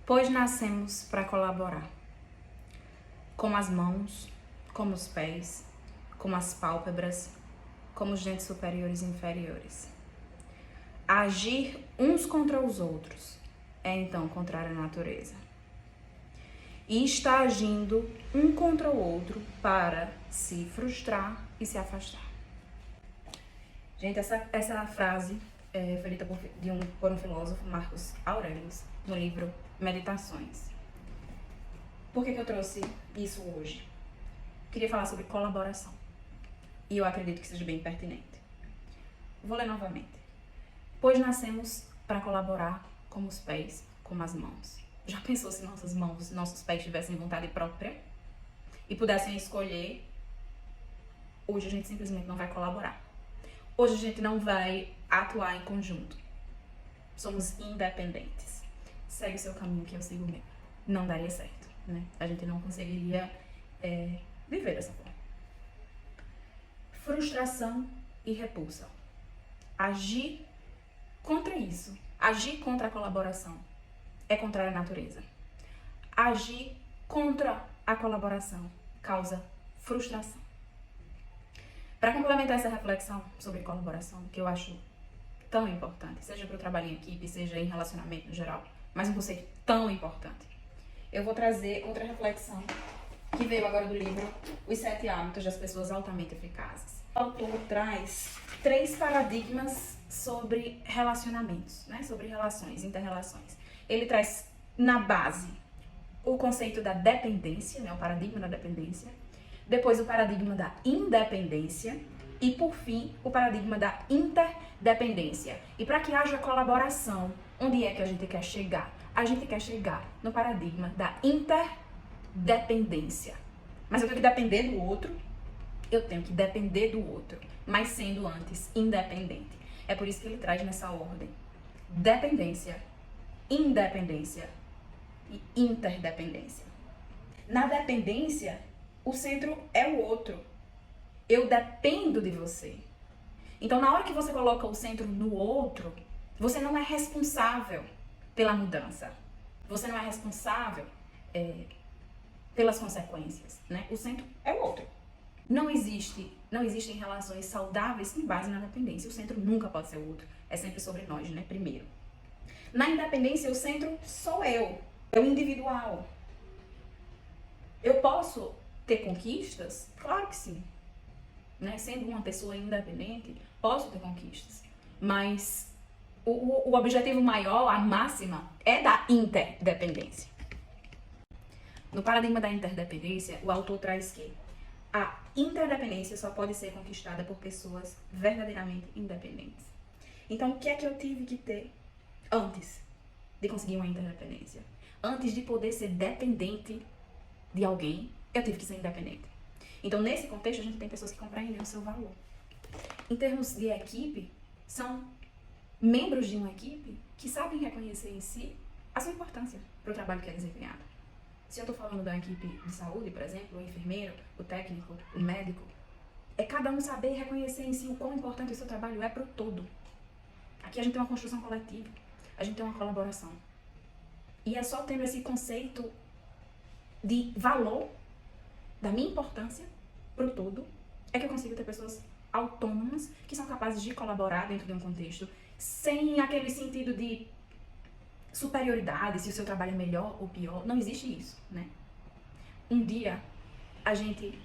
Pois nascemos para colaborar, como as mãos, como os pés, como as pálpebras, como os dentes superiores e inferiores. Agir uns contra os outros é então contrário à natureza. E está agindo um contra o outro para se frustrar e se afastar. Gente, essa frase foi dita por um filósofo, Marcos Aurelius, no livro Meditações. Por que eu trouxe isso hoje? Queria falar sobre colaboração. E eu acredito que seja bem pertinente. Vou ler novamente. Pois nascemos para colaborar como os pés, como as mãos. Já pensou se nossas mãos, nossos pés tivessem vontade própria e pudessem escolher? Hoje a gente simplesmente não vai colaborar. Hoje a gente não vai atuar em conjunto. Somos independentes. Segue o seu caminho que eu sigo o meu. Não daria certo, né? A gente não conseguiria viver dessa forma. Frustração e repulsa. Agir contra isso. Agir contra a colaboração é contrário à natureza. Agir contra a colaboração causa frustração. Para complementar essa reflexão sobre colaboração, que eu acho tão importante, seja para o trabalho em equipe, seja em relacionamento no geral, mas um conceito tão importante, eu vou trazer outra reflexão que veio agora do livro Os 7 Hábitos das Pessoas Altamente Eficazes. O autor traz 3 paradigmas sobre relacionamentos, né? Sobre relações, inter-relações. Ele traz na base o conceito da dependência, né? O paradigma da dependência. Depois o paradigma da independência e, por fim, o paradigma da interdependência. E para que haja colaboração, onde é que a gente quer chegar? A gente quer chegar no paradigma da interdependência. Mas eu tenho que depender do outro, mas sendo antes independente. É por isso que ele traz nessa ordem: dependência, independência e interdependência. Na dependência, o centro é o outro. Eu dependo de você. Então, na hora que você coloca o centro no outro, você não é responsável pela mudança. Você não é responsável pelas consequências, né? O centro é o outro. Não existem relações saudáveis com base na dependência. O centro nunca pode ser o outro. É sempre sobre nós, né? Primeiro. Na independência, o centro sou eu. É o individual. Eu posso ter conquistas? Claro que sim. Né? Sendo uma pessoa independente, posso ter conquistas. Mas o objetivo maior, a máxima, é da interdependência. No paradigma da interdependência, o autor traz que a interdependência só pode ser conquistada por pessoas verdadeiramente independentes. Então, o que é que eu tive que ter antes de conseguir uma interdependência? Antes de poder ser dependente de alguém, eu tive que ser independente. Então, nesse contexto, a gente tem pessoas que compreendem o seu valor. Em termos de equipe, são membros de uma equipe que sabem reconhecer em si a sua importância para o trabalho que é desempenhado. Se eu estou falando da equipe de saúde, por exemplo, o enfermeiro, o técnico, o médico, é cada um saber reconhecer em si o quão importante o seu trabalho é para o todo. Aqui a gente tem uma construção coletiva, a gente tem uma colaboração. E é só tendo esse conceito de valor da minha importância para o todo é que eu consigo ter pessoas autônomas que são capazes de colaborar dentro de um contexto sem aquele sentido de superioridade, se o seu trabalho é melhor ou pior. Não existe isso, né? Um dia a gente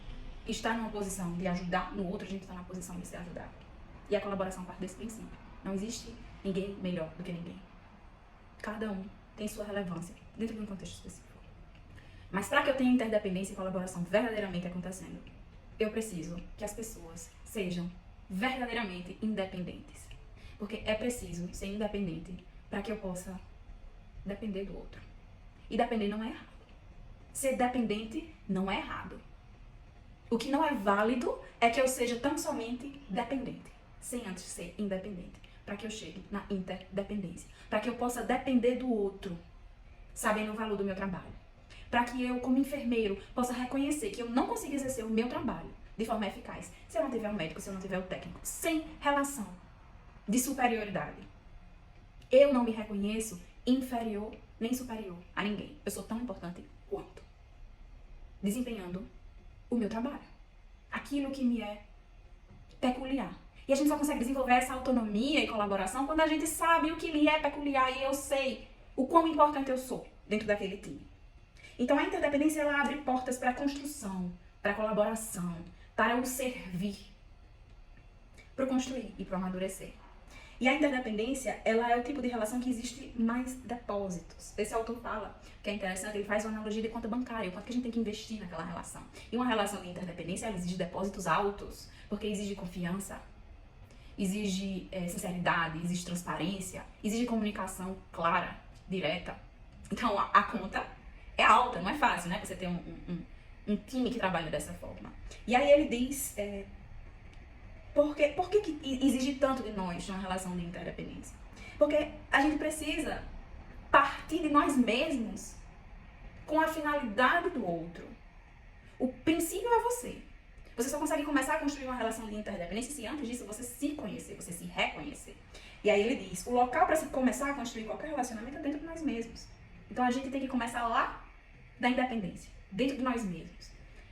está numa posição de ajudar, no outro a gente está na posição de ser ajudado. E a colaboração parte desse princípio. Não existe ninguém melhor do que ninguém. Cada um tem sua relevância dentro de um contexto específico. Mas para que eu tenha interdependência e colaboração verdadeiramente acontecendo, eu preciso que as pessoas sejam verdadeiramente independentes. Porque é preciso ser independente para que eu possa depender do outro. E depender não é errado. Ser dependente não é errado. O que não é válido é que eu seja tão somente dependente, sem antes ser independente, para que eu chegue na interdependência, para que eu possa depender do outro, sabendo o valor do meu trabalho. Para que eu, como enfermeiro, possa reconhecer que eu não consigo exercer o meu trabalho de forma eficaz se eu não tiver o médico, se eu não tiver o técnico, sem relação de superioridade. Eu não me reconheço inferior nem superior a ninguém. Eu sou tão importante quanto. Desempenhando o meu trabalho. Aquilo que me é peculiar. E a gente só consegue desenvolver essa autonomia e colaboração quando a gente sabe o que lhe é peculiar e eu sei o quão importante eu sou dentro daquele time. Então a interdependência ela abre portas para a construção, para a colaboração, para o servir, para o construir e para o amadurecer. E a interdependência, ela é o tipo de relação que existe mais depósitos. Esse autor fala, que é interessante, ele faz uma analogia de conta bancária, o quanto que a gente tem que investir naquela relação. E uma relação de interdependência, ela exige depósitos altos, porque exige confiança, exige sinceridade, exige transparência, exige comunicação clara, direta. Então, a conta é alta, não é fácil, né? Você ter um time que trabalha dessa forma. E aí ele diz... Por que exige tanto de nós uma relação de interdependência? Porque a gente precisa partir de nós mesmos com a finalidade do outro. O princípio é você. Você só consegue começar a construir uma relação de interdependência se antes disso você se conhecer, você se reconhecer. E aí ele diz, o local para se começar a construir qualquer relacionamento é dentro de nós mesmos. Então a gente tem que começar lá da independência, dentro de nós mesmos.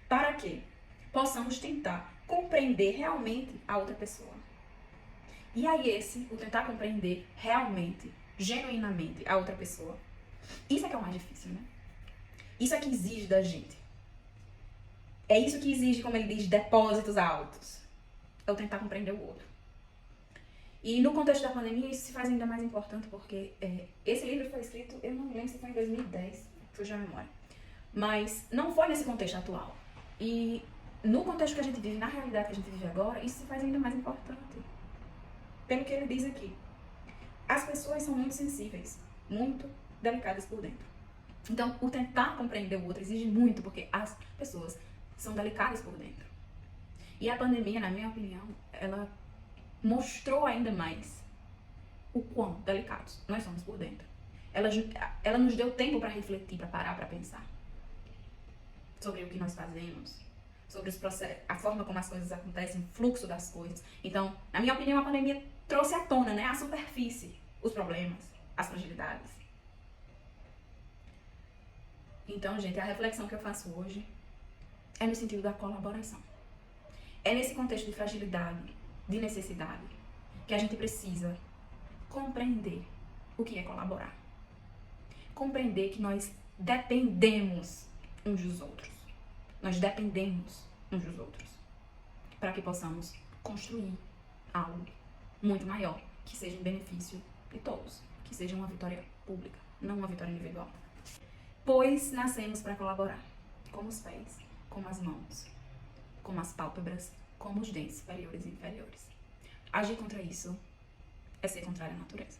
Para que possamos tentar compreender realmente a outra pessoa. E aí o tentar compreender realmente, genuinamente a outra pessoa, isso é que é o mais difícil, né? Isso é que exige da gente. É isso que exige, como ele diz, depósitos altos. É o tentar compreender o outro. E no contexto da pandemia isso se faz ainda mais importante porque esse livro foi escrito, eu não me lembro se foi em 2010, fugiu a memória. Mas não foi nesse contexto atual. E no contexto que a gente vive, na realidade que a gente vive agora, isso se faz ainda mais importante. Pelo que ele diz aqui. As pessoas são muito sensíveis, muito delicadas por dentro. Então, o tentar compreender o outro exige muito, porque as pessoas são delicadas por dentro. E a pandemia, na minha opinião, ela mostrou ainda mais o quão delicados nós somos por dentro. Ela nos deu tempo para refletir, para parar, para pensar sobre o que nós fazemos, sobre os processos, a forma como as coisas acontecem, o fluxo das coisas. Então, na minha opinião, a pandemia trouxe à tona, né, a superfície, os problemas, as fragilidades. Então, gente, a reflexão que eu faço hoje é no sentido da colaboração. É nesse contexto de fragilidade, de necessidade, que a gente precisa compreender o que é colaborar. Compreender que nós dependemos uns dos outros. Nós dependemos uns dos outros. Para que possamos construir algo muito maior, que seja em benefício de todos. Que seja uma vitória pública, não uma vitória individual. Pois nascemos para colaborar. Como os pés, como as mãos, como as pálpebras, como os dentes superiores e inferiores. Agir contra isso é ser contrário à natureza.